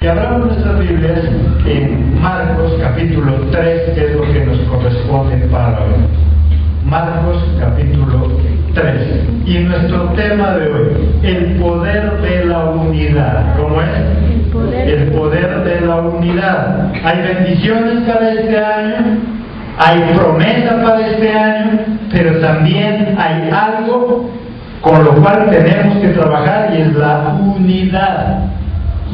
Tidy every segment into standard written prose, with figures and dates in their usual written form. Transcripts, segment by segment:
Y abramos nuestras Biblias en Marcos capítulo 3, que es lo que nos corresponde para hoy. Marcos capítulo 3. Y nuestro tema de hoy, el poder de la unidad. ¿Cómo es? El poder de la unidad. Hay bendiciones para este año, hay promesa para este año, pero también hay algo con lo cual tenemos que trabajar y es la unidad.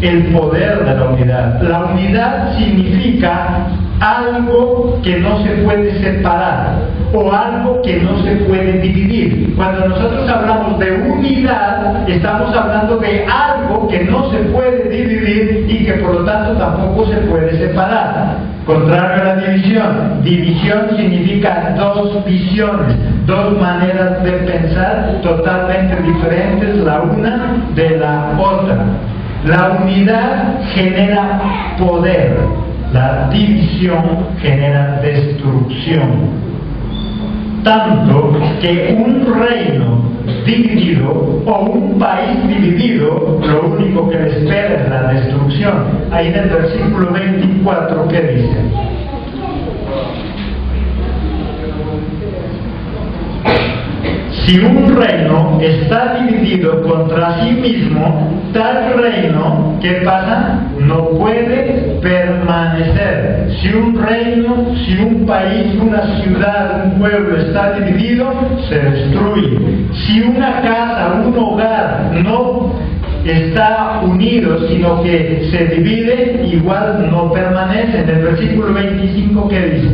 El poder de la unidad. La unidad significa algo que no se puede separar o algo que no se puede dividir. Cuando nosotros hablamos de unidad, estamos hablando de algo que no se puede dividir y que por lo tanto tampoco se puede separar. Contrario a la división. División significa dos visiones, dos maneras de pensar totalmente diferentes la una de la otra. La unidad genera poder, la división genera destrucción. Tanto que un reino dividido o un país dividido, lo único que le espera es la destrucción. Ahí en el versículo 24, ¿qué dice? Si un reino está dividido contra sí mismo, tal reino, ¿qué pasa? No puede permanecer. Si un reino, si un país, una ciudad, un pueblo está dividido, se destruye. Si una casa, un hogar no está unido, sino que se divide, igual no permanece. En el versículo 25, ¿qué dice?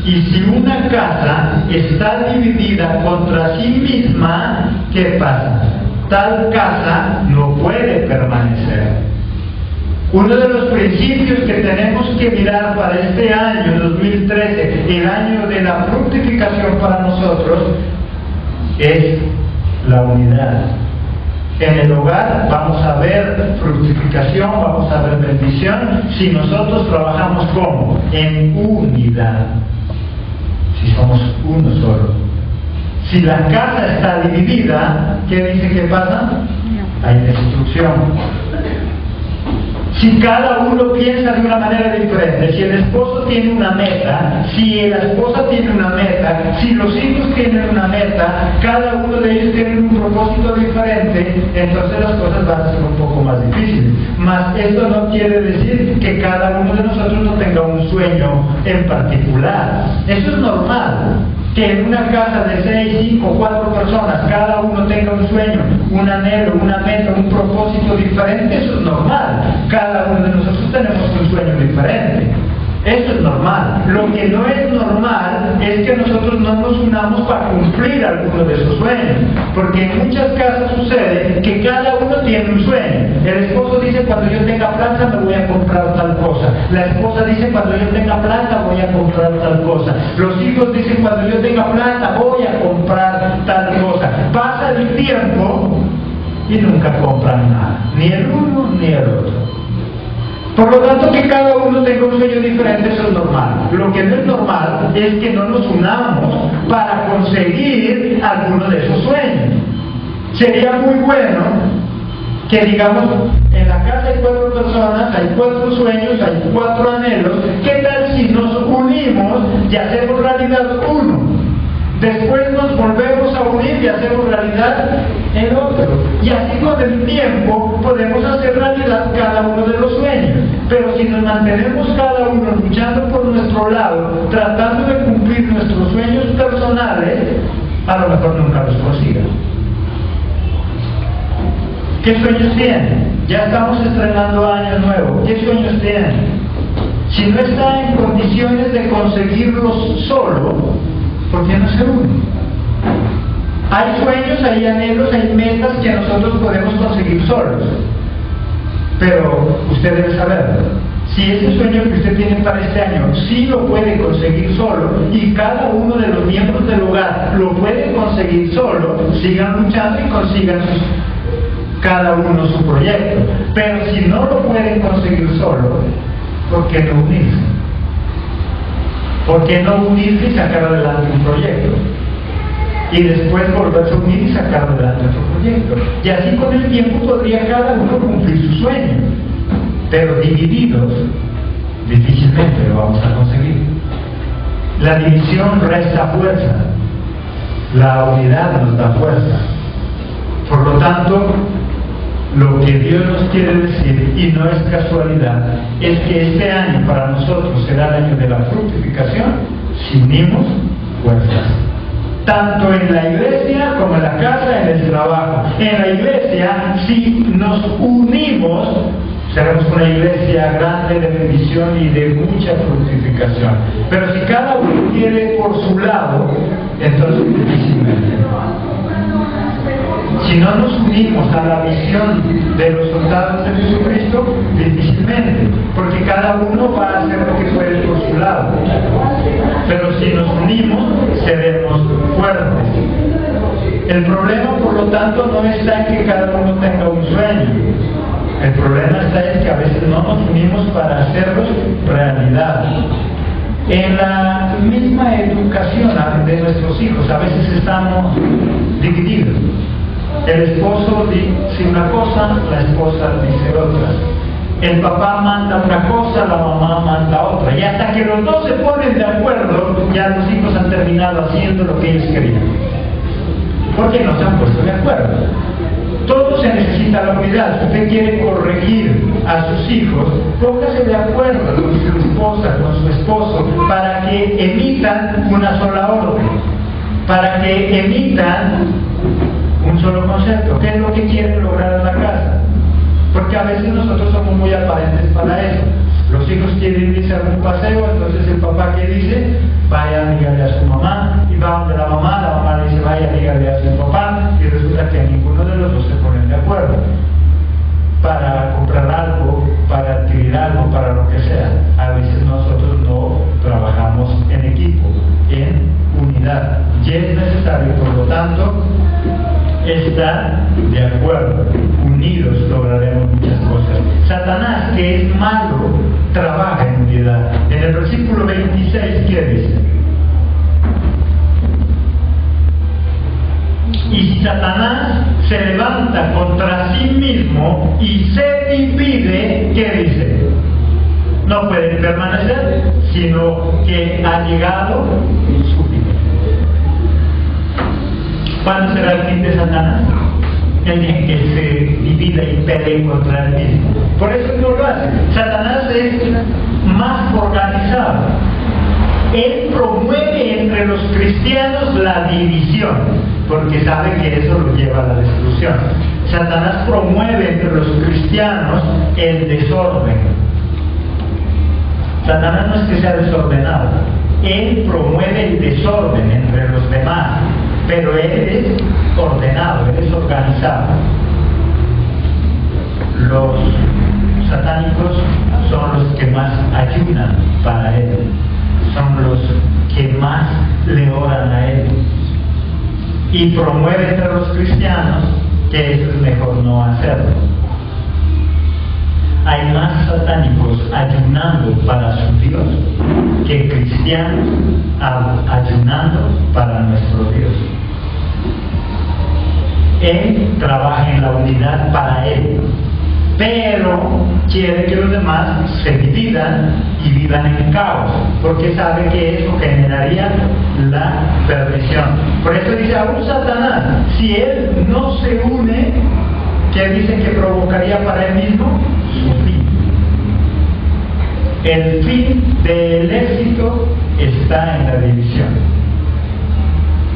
Y si una casa está dividida contra sí misma, ¿qué pasa? Tal casa no puede permanecer. Uno de los principios que tenemos que mirar para este año 2013, el año de la fructificación para nosotros, es la unidad. En el hogar vamos a ver fructificación, vamos a ver bendición, si nosotros trabajamos ¿cómo? En unidad. Si somos uno solo. Si la casa está dividida, ¿qué dice que pasa? Hay destrucción. Si cada uno piensa de una manera diferente, si el esposo tiene una meta, si la esposa tiene una meta, si los hijos tienen una meta, cada uno de ellos tiene un propósito diferente, entonces las cosas van a ser un poco más difíciles. Mas esto no quiere decir que cada uno de nosotros no tenga un sueño en particular. Eso es normal. Que en una casa de 6, 5, 4 personas cada uno tenga un sueño, un anhelo, una meta, un propósito diferente, eso es normal. Cada uno de nosotros tenemos un sueño diferente. Eso es normal. Lo que no es normal es que nosotros no nos unamos para cumplir alguno de esos sueños. Porque en muchas casas sucede que cada uno tiene un sueño. El esposo dice: cuando yo tenga plata me voy a comprar tal cosa. La esposa dice: cuando yo tenga plata voy a comprar tal cosa. Los hijos dicen: cuando yo tenga plata voy a comprar tal cosa. Pasa el tiempo y nunca compran nada. Ni el uno ni el otro. Por lo tanto, que cada uno tenga un sueño diferente, eso es normal. Lo que no es normal es que no nos unamos para conseguir alguno de esos sueños. Sería muy bueno que, digamos, en la casa hay 4 personas, hay 4 sueños, hay 4 anhelos. ¿Qué tal si nos unimos y hacemos realidad uno? Después nos volvemos a unir y hacemos realidad el otro. Y así con el tiempo podemos hacer realidad cada uno de los sueños. Pero si nos mantenemos cada uno luchando por nuestro lado, tratando de cumplir nuestros sueños personales, a lo mejor nunca los consigan. ¿Qué sueños tienen? Ya estamos estrenando año nuevo. ¿Qué sueños tienen? Si no está en condiciones de conseguirlos solo, ¿por qué no se une? Hay sueños, hay anhelos, hay metas que nosotros podemos conseguir solos. Pero usted debe saber, si ese sueño que usted tiene para este año sí lo puede conseguir solo, y cada uno de los miembros del hogar lo puede conseguir solo, sigan luchando y consigan cada uno su proyecto. Pero si no lo pueden conseguir solo, ¿por qué no unirse? ¿Por qué no unirse y sacar adelante un proyecto? Y después volverse a unir y sacar adelante otro proyecto. Y así con el tiempo podría cada uno cumplir su sueño. pero divididos difícilmente lo vamos a conseguir. La división resta fuerza, la unidad nos da fuerza. Por lo tanto, lo que Dios nos quiere decir, y no es casualidad, es que este año para nosotros será el año de la fructificación si unimos fuerzas. Tanto en la iglesia como en la casa, en el trabajo. En la iglesia, si nos unimos, seremos una iglesia grande de bendición y de mucha fructificación. Pero si cada uno quiere por su lado, entonces difícilmente. Si no nos unimos a la visión de los soldados de Jesucristo, difícilmente, porque cada uno va a hacer lo que puede por su lado. Pero si nos unimos, seremos fuertes. El problema, por lo tanto, no está en que cada uno tenga un sueño. El problema está en que a veces no nos unimos para hacerlos realidad. En la misma educación de nuestros hijos, a veces estamos divididos. El esposo dice una cosa, la esposa dice otra. El papá manda una cosa, la mamá manda otra. Y hasta que los dos se ponen de acuerdo, ya los hijos han terminado haciendo lo que ellos querían. Porque no se han puesto de acuerdo. Todo se necesita la unidad. Si usted quiere corregir a sus hijos, póngase de acuerdo con su esposa, con su esposo, para que emitan una sola orden, para que emitan un solo concepto. ¿Qué es lo que quieren lograr en la casa? Porque a veces nosotros somos muy aparentes para eso. Los hijos quieren irse a un paseo, entonces el papá, ¿qué dice? Vaya, dígale a su mamá, y va donde la mamá le dice, vaya, dígale a su papá, y resulta que ninguno de los dos se ponen de acuerdo para comprar algo, para adquirir algo, para lo que sea. A veces nosotros no trabajamos en equipo, en unidad, y es necesario, por lo tanto, estar de acuerdo. Unidos lograremos muchas cosas. Satanás, que es malo, trabaja en unidad. En el versículo 26, ¿qué dice? Y si Satanás se levanta contra sí mismo y se divide, ¿qué dice? No puede permanecer, sino que ha llegado su fin. ¿Cuándo será el fin de Satanás? El día en que se divida y pelee contra él mismo. Por eso no lo hace. Satanás es más organizado. Él promueve entre los cristianos la división, porque sabe que eso lo lleva a la destrucción. Satanás promueve entre los cristianos el desorden. Satanás no es que sea desordenado, él promueve el desorden entre los demás, pero él es ordenado, él es organizado. Los satánicos son los que más ayunan para él, son los que más le oran a él, y promueve entre los cristianos que eso es mejor no hacerlo. Hay más satánicos ayunando para su Dios que cristianos ayunando para nuestro Dios. Él trabaja en la unidad para él, pero quiere que los demás se dividan y vivan en caos, porque sabe que eso generaría la perdición. Por eso dice, aún Satanás, si él no se une, ¿qué dice que provocaría para él mismo? Su fin. El fin del éxito está en la división.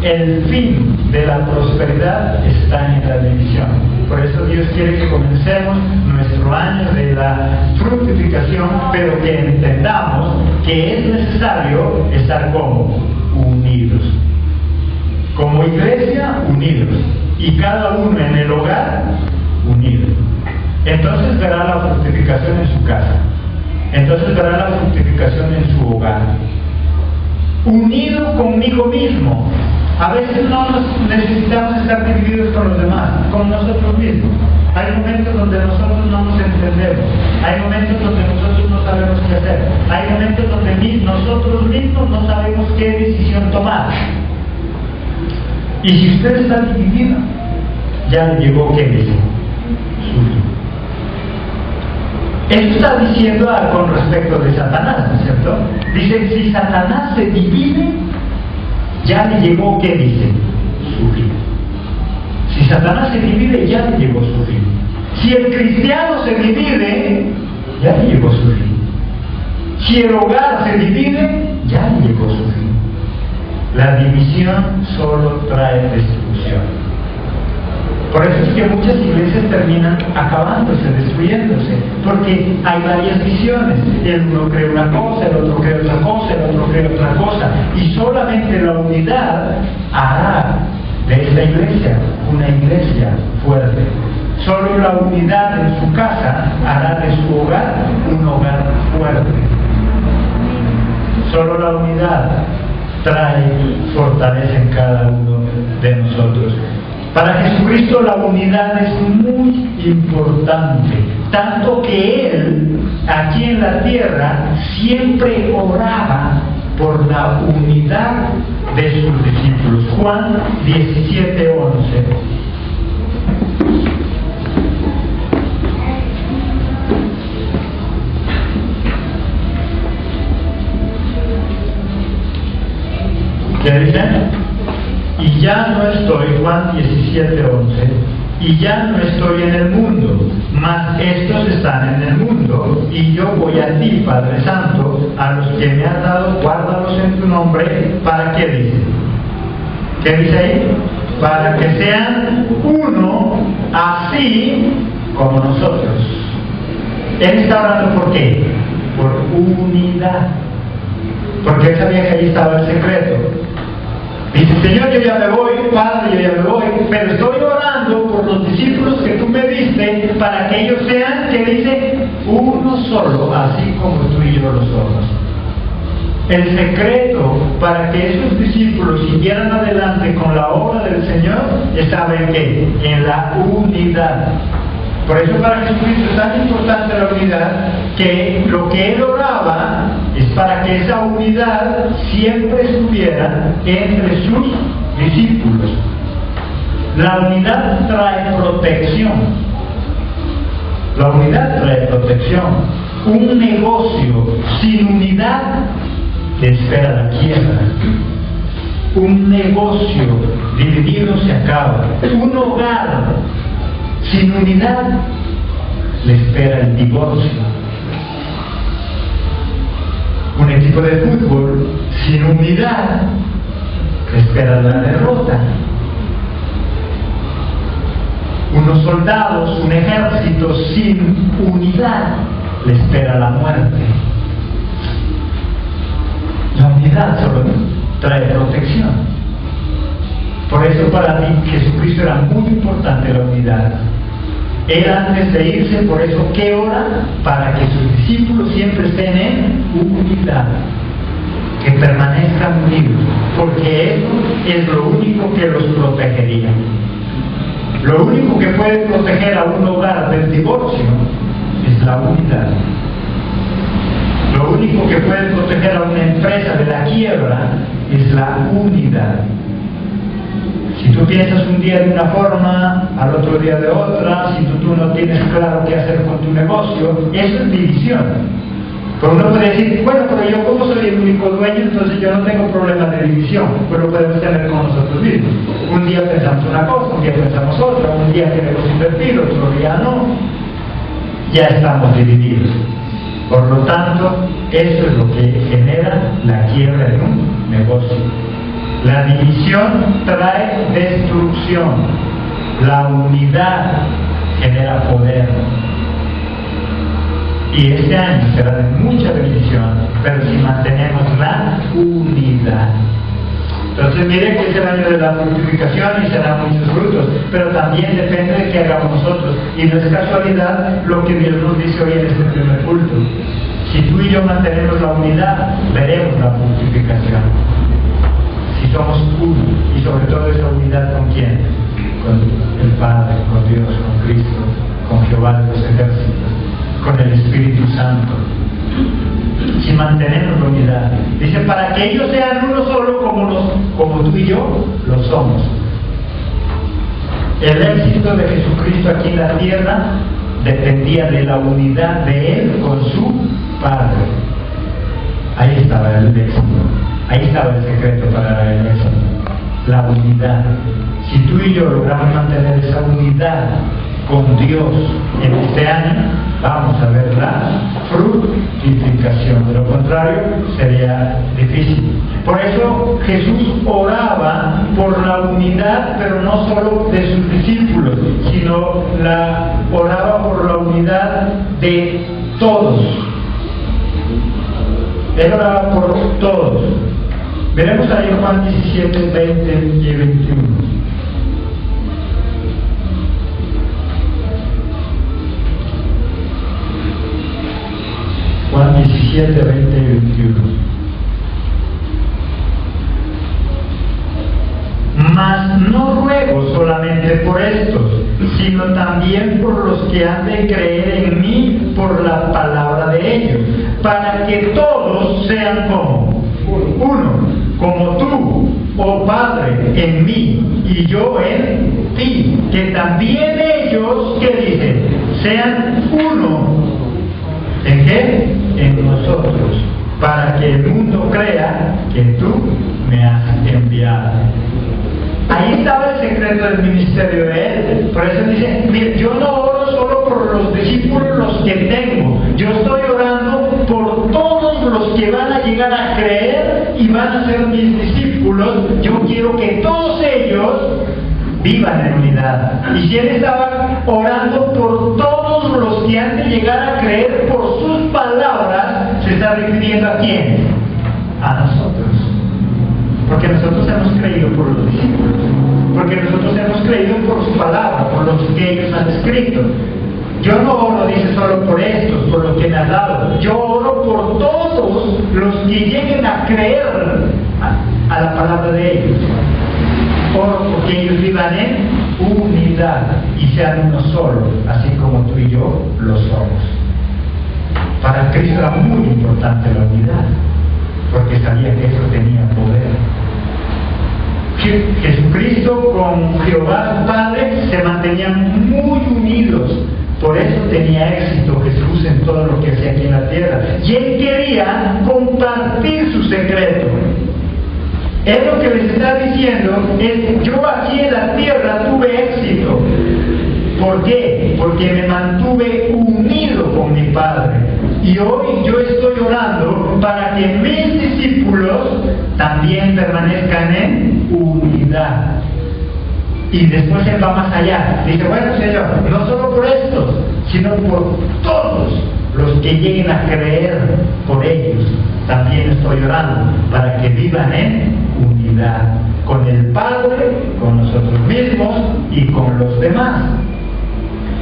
El fin de la prosperidad está en la división. Por eso Dios quiere que comencemos nuestro año de la fructificación, pero que entendamos que es necesario estar como unidos. Como iglesia, unidos. Y cada uno en el hogar, unido. Entonces verá la fructificación en su casa. Entonces verá la fructificación en su hogar. Unido conmigo mismo. A veces no necesitamos estar divididos con los demás, con nosotros mismos. Hay momentos donde nosotros no nos entendemos. Hay momentos donde nosotros no sabemos qué hacer. Hay momentos donde nosotros mismos no sabemos qué decisión tomar. Y si usted está dividido, ya le llegó, ¿qué dice? Esto está diciendo con respecto de Satanás, ¿no es cierto? Dice, si Satanás se divide, ya le llegó, ¿qué dice? Su fin. Si Satanás se divide, ya le llegó su fin. Si el cristiano se divide, ya le llegó su fin. Si el hogar se divide, ya le llegó su fin. La división solo trae destrucción. Por eso es que muchas iglesias terminan acabándose, destruyéndose, porque hay varias visiones. El uno cree una cosa, el otro cree otra cosa, el otro cree otra cosa, y solamente la unidad hará de esta iglesia una iglesia fuerte. Solo la unidad en su casa hará de su hogar un hogar fuerte. Solo la unidad trae fortaleza en cada uno de nosotros. Para Jesucristo la unidad es muy importante, tanto que Él, aquí en la tierra, siempre oraba por la unidad de sus discípulos. Juan 17:11. ¿Qué dicen? Y ya no estoy, Juan 17:11, y ya no estoy en el mundo, mas estos están en el mundo, y yo voy a ti, Padre Santo, a los que me has dado, guárdalos en tu nombre, ¿para qué dice? ¿Qué dice ahí? Para que sean uno, así como nosotros. Él está hablando ¿por qué? Por unidad. Porque él sabía que ahí estaba el secreto. Dice, Señor, yo ya me voy, Padre, yo ya me voy, pero estoy orando por los discípulos que tú me diste para que ellos sean, que dice, uno solo, así como tú y yo lo somos. El secreto para que esos discípulos siguieran adelante con la obra del Señor estaba en ¿qué? En la unidad. Por eso para Jesucristo es tan importante la unidad, que lo que Él oraba es para que esa unidad siempre estuviera entre sus discípulos. La unidad trae protección. La unidad trae protección. Un negocio sin unidad le espera la quiebra. Un negocio dividido se acaba. Un hogar sin unidad le espera el divorcio. Un equipo de fútbol sin unidad le espera la derrota. Unos soldados, un ejército sin unidad le espera la muerte. La unidad solo trae protección. Por eso para mí Jesucristo era muy importante la unidad. Él antes de irse, por eso ¿qué ora? Para que sus discípulos siempre estén en unidad, que permanezcan unidos, porque eso es lo único que los protegería. Lo único que puede proteger a un hogar del divorcio es la unidad. Lo único que puede proteger a una empresa de la quiebra es la unidad. Si tú piensas un día de una forma, al otro día de otra, si tú no tienes claro qué hacer con tu negocio, eso es división. Pero uno puede decir, bueno, pero yo como soy el único dueño, entonces yo no tengo problemas de división, pues lo podemos tener con nosotros mismos. Un día pensamos una cosa, un día pensamos otra, un día queremos invertir, otro día no. Ya estamos divididos. Por lo tanto, eso es lo que genera la quiebra de un negocio. La división trae destrucción. La unidad genera poder. Y este año será de mucha bendición, pero si mantenemos la unidad. Entonces mire que es el año de la multiplicación y serán muchos frutos, pero también depende de qué hagamos nosotros. Y no es casualidad lo que Dios nos dice hoy en este primer culto. Si tú y yo mantenemos la unidad, veremos la multiplicación. Si somos uno, y sobre todo esa unidad ¿con quién? Con el Padre, con Dios, con Cristo, con Jehová de los ejércitos, con el Espíritu Santo. Si mantenemos la unidad, dice, para que ellos sean uno solo como tú y yo lo somos. El éxito de Jesucristo aquí en la tierra dependía de la unidad de él con su Padre. Ahí estaba el éxito, ahí estaba el secreto para el éxito, la unidad. Si tú y yo logramos mantener esa unidad con Dios en este año, vamos a ver la fructificación. De lo contrario, sería difícil. Por eso Jesús oraba por la unidad, pero no solo de sus discípulos, sino oraba por la unidad de todos. Él oraba por todos. Veremos ahí Juan 17, 20 y 21. Juan 17, 20 y 21. Mas no ruego solamente por estos, sino también por los que han de creer en mí por la palabra de ellos, para que todos sean como uno, como tú, oh Padre, en mí y yo en ti, que también ellos, ¿qué dicen? Sean uno. ¿En qué? En nosotros, para que el mundo crea que tú me has enviado. Ahí estaba el secreto del ministerio de él. Por eso dice, mire, yo no oro solo por los discípulos los que tengo, yo estoy orando por todos los que van a llegar a creer y van a ser mis discípulos. Yo quiero que todos ellos vivan en unidad. Y si él estaba orando por todos los que han de llegar a creer por sus palabras, se está refiriendo ¿a quién? A nosotros. Porque nosotros hemos creído por los discípulos, porque nosotros hemos creído por su palabra, por los que ellos han escrito. Yo no oro, dice, solo por estos, por lo que me has dado. Yo oro por todos los que lleguen a creer a la palabra de ellos. Oro porque ellos vivan en unidad y sean uno solo, así como tú y yo lo somos. Para Cristo era muy importante la unidad, porque sabía que eso tenía poder. Jesucristo con Jehová su Padre se mantenían muy unidos. Por eso tenía éxito Jesús en todo lo que hacía aquí en la tierra. Y él quería compartir su secreto. Él lo que les está diciendo es: yo aquí en la tierra tuve éxito. ¿Por qué? Porque me mantuve unido con mi Padre. Y hoy yo estoy orando para que mis discípulos también permanezcan en unidad. Y después él va más allá. Dice, bueno, Señor, no solo por estos, sino por todos los que lleguen a creer por ellos. También estoy orando para que vivan en unidad con el Padre, con nosotros mismos y con los demás.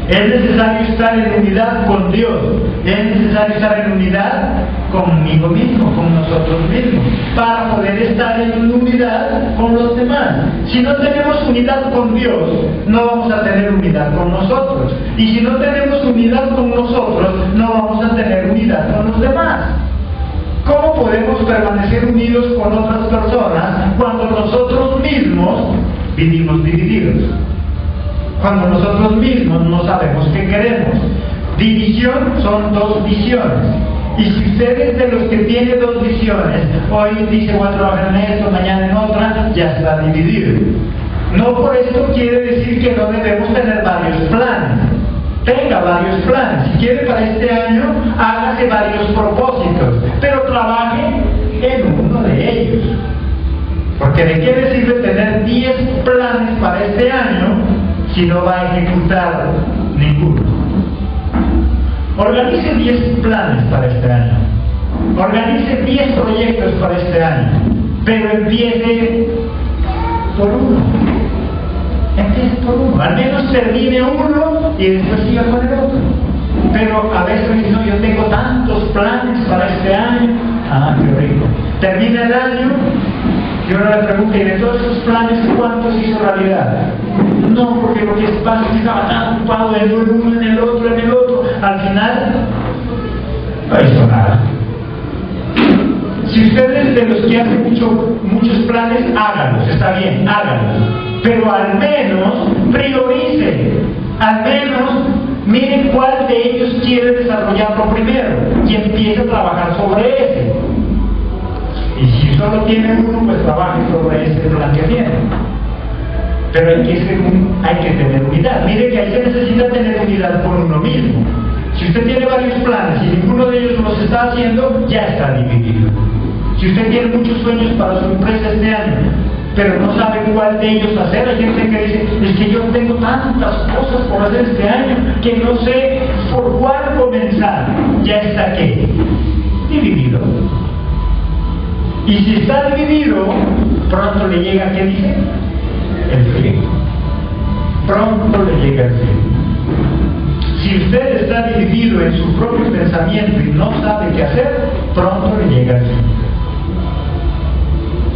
Es necesario estar en unidad con Dios, es necesario estar en unidad conmigo mismo, con nosotros mismos, para poder estar en unidad con los demás. Si no tenemos unidad con Dios, no vamos a tener unidad con nosotros. Y si no tenemos unidad con nosotros, no vamos a tener unidad con los demás. ¿Cómo podemos permanecer unidos con otras personas cuando nosotros mismos vivimos divididos? Cuando nosotros mismos no sabemos qué queremos. División son dos visiones. Y si usted es de los que tiene dos visiones, hoy dice voy a trabajar en esto, mañana en otra, ya está dividido. No por esto quiere decir que no debemos tener varios planes. Tenga varios planes. Si quiere para este año, hágase varios propósitos, pero trabaje en uno de ellos. Porque ¿de qué le sirve tener 10 planes para este año si no va a ejecutar ninguno? Organice 10 planes para este año. Organice 10 proyectos para este año. Pero empiece por uno. Empiece por uno. Al menos termine uno y después siga con el otro. Pero a veces dice, no, yo tengo tantos planes para este año. Ah, qué rico. Termina el año. Yo no le pregunto, ¿y de todos esos planes cuántos hizo realidad? No, porque lo que pasa es que estaba tan ocupado en uno, en el otro. Al final, no hizo nada. Si usted es de los que hace muchos planes, háganlos, está bien, háganlos. Pero al menos priorice, al menos miren cuál de ellos quiere desarrollarlo primero y empieza a trabajar sobre ese. Y si solo tiene uno, pues trabaje sobre ese plan que tiene. Pero hay que tener unidad. Mire que ahí se necesita tener unidad por uno mismo. Si usted tiene varios planes y ninguno de ellos los está haciendo, ya está dividido. Si usted tiene muchos sueños para su empresa este año, pero no sabe cuál de ellos hacer, hay gente que dice, es que yo tengo tantas cosas por hacer este año que no sé por cuál comenzar. Ya está ¿qué? Dividido. Y si está dividido, pronto le llega, ¿qué dice? El fin. Pronto le llega el fin. Si usted está dividido en su propio pensamiento y no sabe qué hacer, pronto le llega el fin.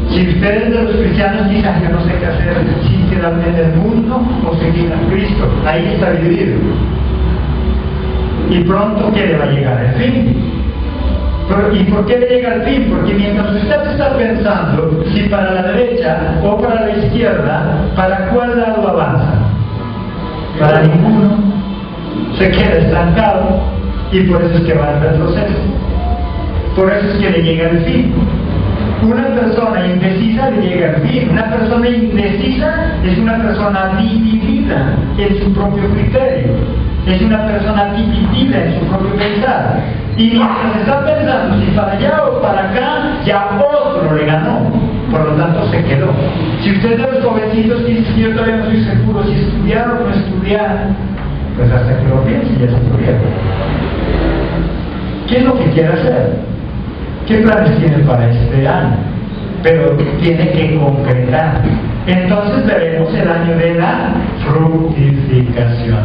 Si usted es de los cristianos dice, yo no sé qué hacer, si quedarme en el mundo o seguir a Cristo, ahí está dividido. Y pronto, ¿qué le va a llegar? El fin. ¿Y por qué le llega el fin? Porque mientras usted está pensando si para la derecha o para la izquierda, ¿para cuál lado avanza? Para ninguno. Se queda estancado y por eso es que va en retroceso. Por eso es que le llega el fin. Una persona indecisa le llega al fin. Una persona indecisa es una persona dividida en su propio criterio. Es una persona dividida en su propio pensar. Y mientras está pensando si para allá o para acá, ya otro le ganó. Por lo tanto se quedó. Si usted es de los jovencitos que dice, yo todavía no estoy seguro si estudiar o no estudiar, pues hasta que lo piense ya se estudiaron. ¿Qué es lo que quiere hacer? ¿Qué planes tiene para este año? Pero tiene que concretar. Entonces veremos el año de la fructificación.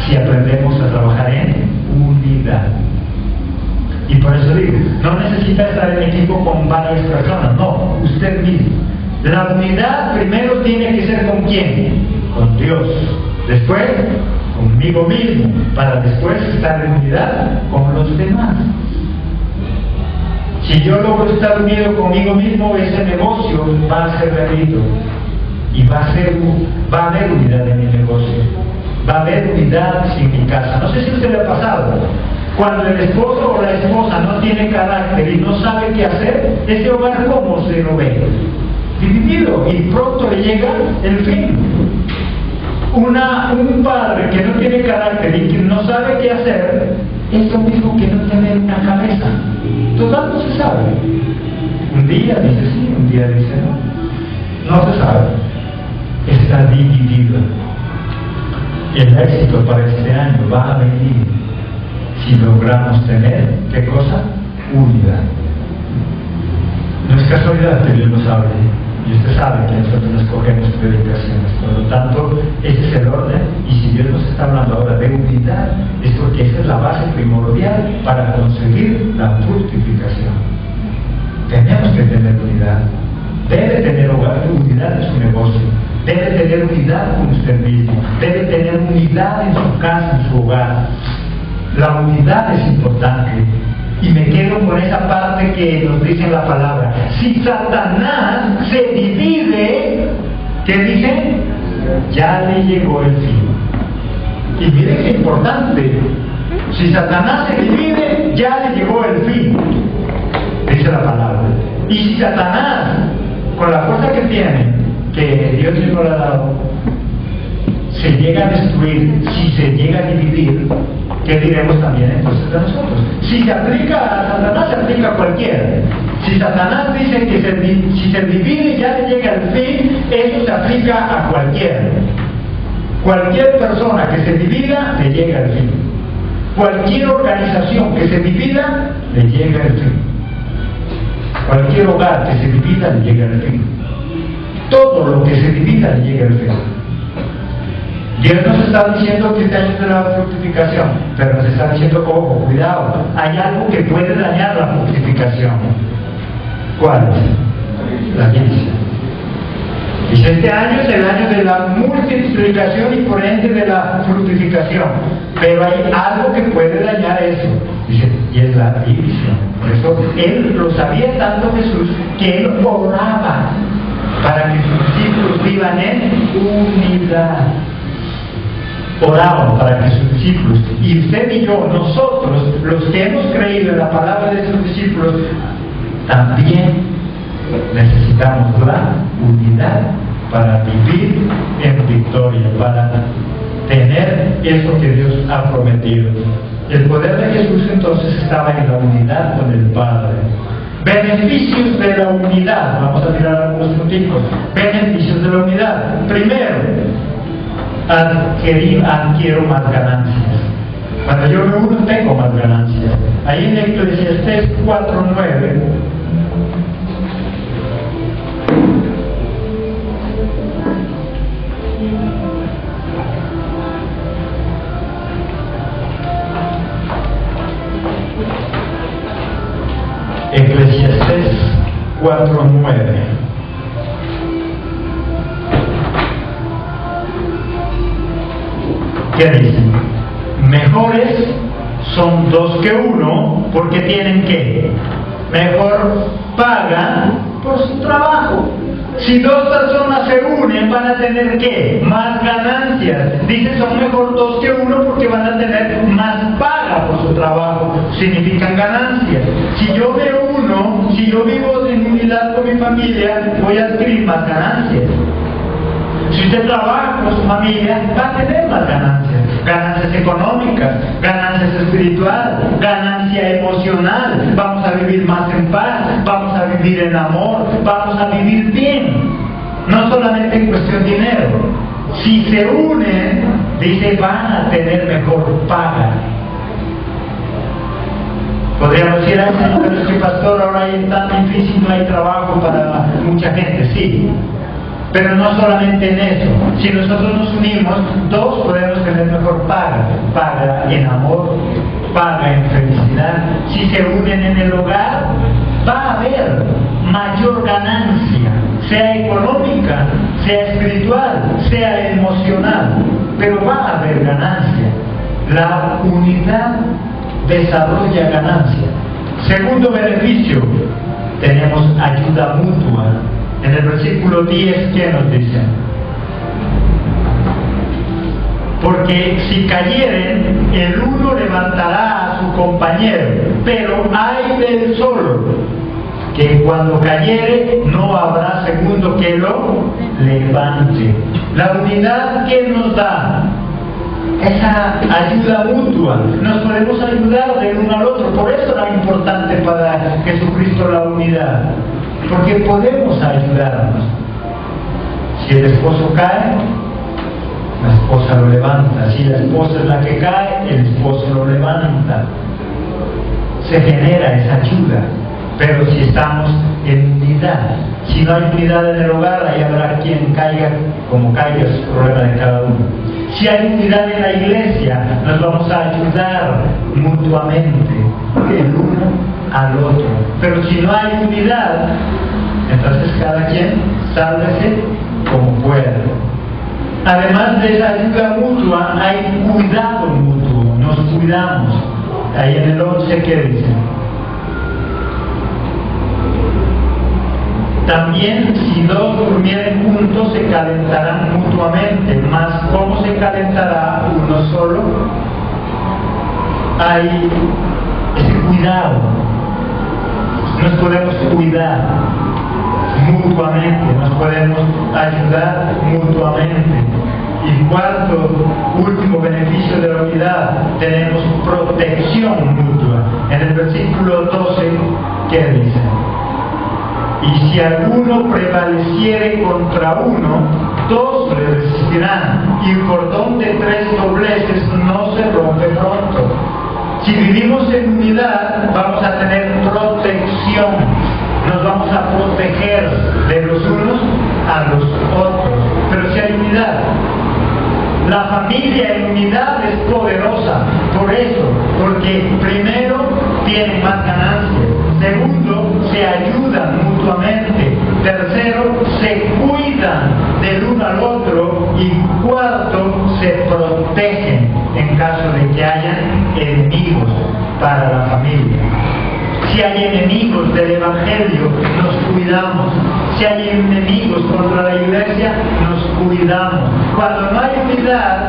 Si aprendemos a trabajar en unidad. Y por eso digo, no necesita estar en equipo con varias personas, no, usted mismo. La unidad primero tiene que ser ¿con quién? Con Dios. Después, conmigo mismo, para después estar en unidad con los demás. Si yo logro estar unido conmigo mismo, ese negocio va a ser bebido. Y va a haber unidad en mi negocio. Va a haber unidad en mi casa. No sé si a usted le ha pasado. Cuando el esposo o la esposa no tiene carácter y no sabe qué hacer, ese hogar ¿cómo se lo ve? Dividido. Y pronto le llega el fin. Un padre que no tiene carácter y que no sabe qué hacer, es lo mismo que no tener una cabeza. Total no se sabe. Un día dice sí, un día dice no. No se sabe. Está dividido. El éxito para este año va a venir si logramos tener, ¿qué cosa? Unidad. No es casualidad que Dios nos hable, y usted sabe que nosotros escogemos predicaciones, por lo tanto, ese es el orden, y si Dios nos está hablando ahora de unidad, es porque esa es la base primordial para conseguir la fructificación. Tenemos que tener unidad. Debe tener unidad en su negocio, debe tener unidad con usted mismo, debe tener unidad en su casa, en su hogar. La unidad es importante. Y me quedo con esa parte que nos dice la palabra. Si Satanás se divide, ¿qué dice? Ya le llegó el fin. Y miren qué importante. Si Satanás se divide, ya le llegó el fin. Dice la palabra. Y si Satanás, con la fuerza que tiene, que Dios mismo le ha dado, se llega a destruir, si se llega a dividir, ¿qué diremos también entonces de nosotros? Si se aplica a Satanás, se aplica a cualquiera. Si Satanás dice que si se divide ya le llega el fin, eso se aplica a cualquiera. Cualquier persona que se divida, le llega el fin. Cualquier organización que se divida, le llega el fin. Cualquier hogar que se divida, le llega el fin. Todo lo que se divida, le llega el fin. Dios nos está diciendo que este año es de la fructificación, pero nos está diciendo, ojo, cuidado, hay algo que puede dañar la fructificación. ¿Cuál es? La avaricia. Dice, este año es el año de la multiplicación y por ende de la fructificación, pero hay algo que puede dañar eso. Dice, y es la división. Por eso Él lo sabía tanto Jesús que Él oraba para que sus discípulos vivan en unidad. oraban para que sus discípulos, y usted y yo, nosotros, los que hemos creído en la palabra de sus discípulos, también necesitamos la unidad para vivir en victoria, para tener eso que Dios ha prometido. El poder de Jesús entonces estaba en la unidad con el Padre. Beneficios de la unidad. Vamos a mirar algunos puntitos. Beneficios de la unidad. Primero, adquiero más ganancias. Cuando yo me uno, tengo más ganancias. Ahí en Eclesiastés 4:9. Eclesiastés 4:9. ¿Qué dicen? Mejores son dos que uno, porque tienen que mejor paga por su trabajo. Si dos personas se unen, van a tener ¿qué? Más ganancias. Dice, son mejor dos que uno porque van a tener más paga por su trabajo. Significan ganancias. Si yo me uno, si yo vivo en unidad con mi familia, voy a adquirir más ganancias. Si usted trabaja con su familia, va a tener más ganancias. Ganancias económicas, ganancias espirituales, ganancia emocional. Vamos a vivir más en paz, vamos a vivir en amor, vamos a vivir bien. No solamente en cuestión de dinero. Si se unen, dice, van a tener mejor paga. Podríamos decir, pero es que pastor, ahora es tan difícil, no hay trabajo para mucha gente. Sí. Pero no solamente en eso. Si nosotros nos unimos, dos podemos tener mejor paga. Paga en amor, paga en felicidad. Si se unen en el hogar, va a haber mayor ganancia, sea económica, sea espiritual, sea emocional. Pero va a haber ganancia. La unidad desarrolla ganancia. Segundo beneficio, tenemos ayuda mutua. En el versículo 10, ¿qué nos dice? Porque si cayeren, el uno levantará a su compañero, pero ay del solo, que cuando cayere no habrá segundo que lo levante. La unidad que nos da esa ayuda mutua, nos podemos ayudar del uno al otro. Por eso era importante para Jesucristo la unidad, porque podemos ayudarnos. Si el esposo cae, la esposa lo levanta. Si la esposa es la que cae, el esposo lo levanta. Se genera esa ayuda. Pero si estamos en unidad, si no hay unidad en el hogar, ahí habrá quien caiga como caiga, es problema de cada uno. Si hay unidad en la iglesia, nos vamos a ayudar mutuamente, el uno al otro. Pero si no hay unidad, entonces cada quien sálvese como pueda. Además de esa ayuda mutua, hay cuidado mutuo, nos cuidamos. Ahí en el 11, ¿qué dice? También si dos durmieren juntos se calentarán mutuamente, mas ¿cómo se calentará uno solo? Hay ese cuidado, nos podemos cuidar mutuamente, nos podemos ayudar mutuamente. Y cuarto, último beneficio de la unidad, tenemos protección mutua. En el versículo 12, ¿qué dice? Y si alguno prevaleciere contra uno, dos le resistirán, y el cordón de 3 dobleces no se rompe pronto. Si vivimos en unidad, vamos a tener protección, nos vamos a proteger de los unos a los otros. Pero si hay unidad, la familia en unidad es poderosa, por eso, porque primero tienen más ganancias, segundo, se ayudan mutuamente, tercero, se cuidan del uno al otro, y cuarto, se protegen en caso de que haya enemigos para la familia. Si hay enemigos del Evangelio, nos cuidamos. Si hay hay enemigos contra la iglesia, nos cuidamos. Cuando no hay unidad,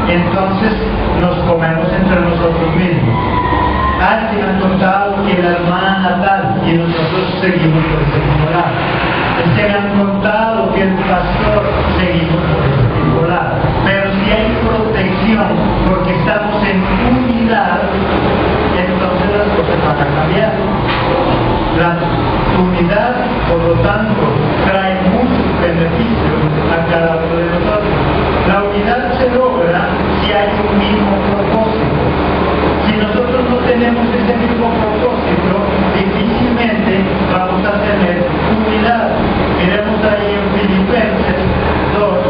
entonces nos comemos entre nosotros mismos. Alguien ha contado que la hermana tal, y nosotros seguimos por ese mismo lado. Es que me han contado que el pastor, seguimos por ese mismo lado. Pero si hay protección, porque estamos en unidad, entonces las cosas van a cambiar. La unidad, por lo tanto, trae muchos beneficios a cada uno de nosotros. La unidad se logra si hay un mismo propósito. Si nosotros no tenemos ese mismo propósito, difícilmente vamos a tener unidad. Miremos ahí en Filipenses 2.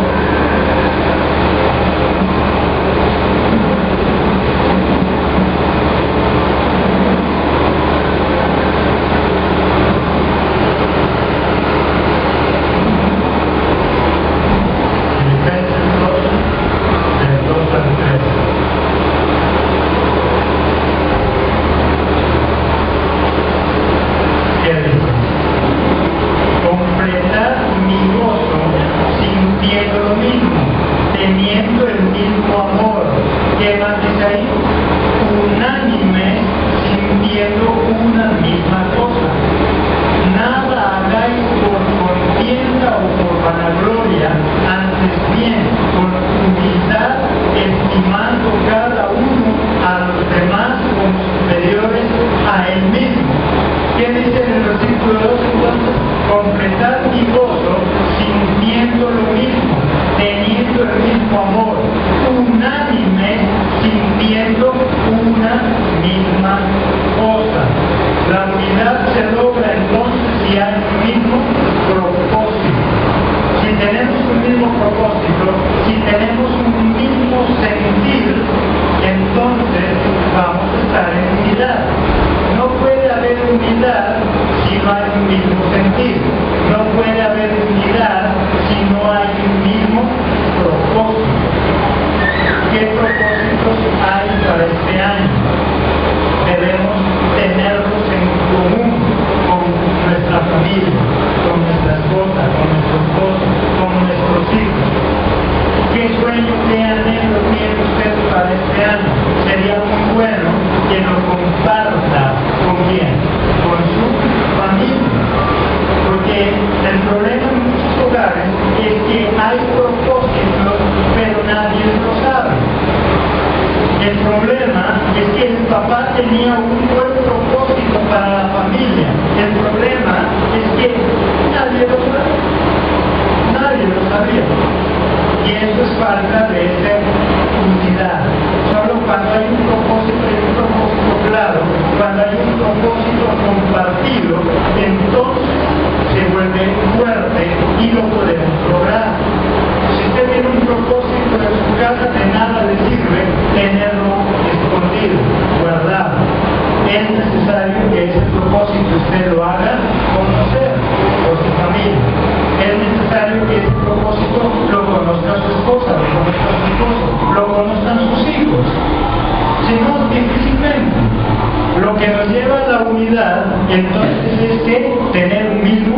Entonces es que tener un mismo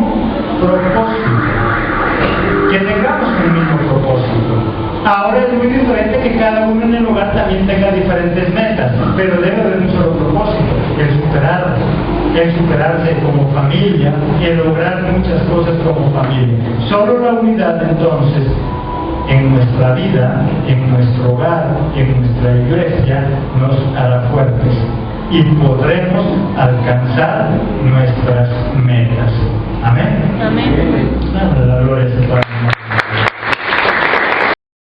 propósito, que tengamos un mismo propósito. Ahora es muy diferente que cada uno en el hogar también tenga diferentes metas, pero debe haber un solo propósito, el superarse como familia, el lograr muchas cosas como familia. Solo la unidad entonces en nuestra vida, en nuestro hogar, en nuestra iglesia, nos hará fuertes y podremos alcanzar nuestras metas. Amén. Amén. La gloria a Dios.